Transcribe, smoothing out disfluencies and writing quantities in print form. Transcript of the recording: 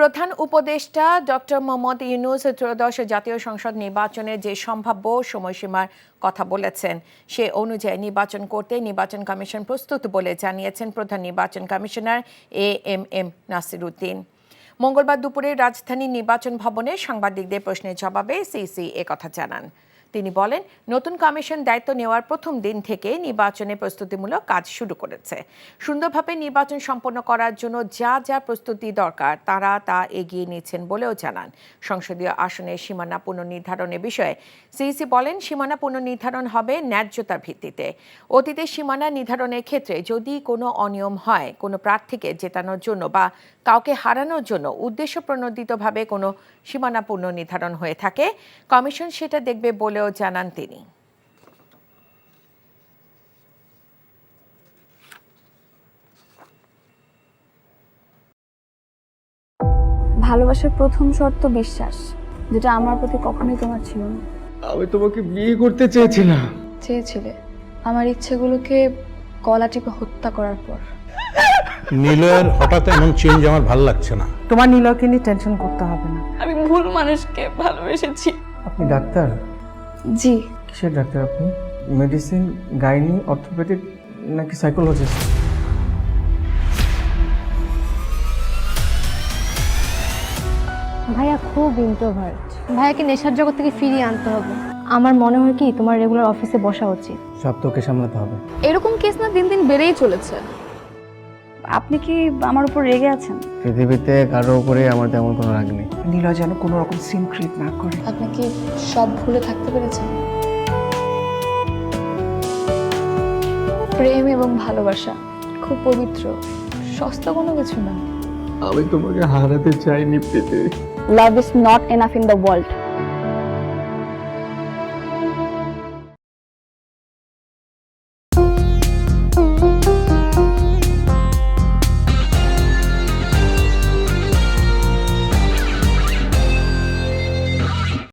প্রধান উপদেষ্টা ডক্টর মোহাম্মদ ইউনূস ত্রয়োদশ জাতীয় সংসদ নির্বাচনে যে সম্ভাব্য সময়সীমার কথা বলেছেন সে অনুযায়ী নির্বাচন করতে নির্বাচন কমিশন প্রস্তুত বলে জানিয়েছেন প্রধান নির্বাচন কমিশনার এএমএম নাসির উদ্দিন। মঙ্গলবার দুপুরে রাজধানীর নির্বাচন ভবনে সাংবাদিকদের প্রশ্নের জবাবে সিইসি একথা জানান। তিনি বলেন, নতুন কমিশন দায়িত্ব নেওয়ার প্রথম দিন থেকে নির্বাচনে প্রস্তুতিমূলক কাজ শুরু করেছে। সুন্দরভাবে নির্বাচন সম্পন্ন করার জন্য যা যা প্রস্তুতি দরকার তারা তা এগিয়ে নিচ্ছেন বলেও জানান। সংসদীয় আসনের সীমানা পুনর্নির্ধারণের বিষয়ে সিইসি বলেন, সীমানা পুনর্নির্ধারণ হবে ন্যায্যতার ভিত্তিতে। অতীতে সীমানা নির্ধারণের ক্ষেত্রে যদি কোনো অনিয়ম হয়, কোনো প্রার্থীকে জেতানোর জন্য বা কাউকে হারানোর জন্য উদ্দেশ্য প্রণোদিতভাবে কোনো সীমানা পুনর্নির্ধারণ হয়ে থাকে, কমিশন সেটা দেখবে বলেও জানান তিনি। ভালোবাসার প্রথম শর্ত বিশ্বাস, যেটা আমার প্রতি কখনোই তোমার ছিল না। আমি তোমাকে বিয়ে করতে চেয়েছিলাম। চেয়েছিলে আমার ইচ্ছেগুলোকে গলা টিপে হত্যা করার পর। নিলয়ের হঠাৎ এমন চেঞ্জ আমার ভালো লাগছে না। তোমার নিলয়কে নিয়ে টেনশন করতে হবে না। আমি ভুল মানুষকে ভালোবেসেছি। আপনি ডাক্তার? জি। কিসের ডাক্তার আপনি? মেডিসিন, গাইনি, অর্থোপেডিক নাকি সাইকোলজিস্ট? ভাইয়া খুব ইন্ট্রোভার্ট। ভাইয়াকে নেশার জগৎ থেকে ফিরিয়ে আনতে হবে। আমার মনে হয় কি তোমার রেগুলার অফিসে বসা উচিত। সব তোকে সামলাতে হবে। এরকম কেস না দিন দিন বেড়েই চলেছে। আপনি কি আমার উপর রেগে আছেন? পৃথিবীতে কারো উপরে আমার তেমন কোনো রাগ নেই। নিলয় যেন কোনো রকম সিন ক্রিয়েট না করে। আপনি কি সব ভুলে থাকতে পেরেছেন? প্রেম এবং ভালোবাসা খুব পবিত্র, সস্তা কোনো কিছু না। আমি তোমাকে হারাতে চাইনি Priti. Love is not enough in the world.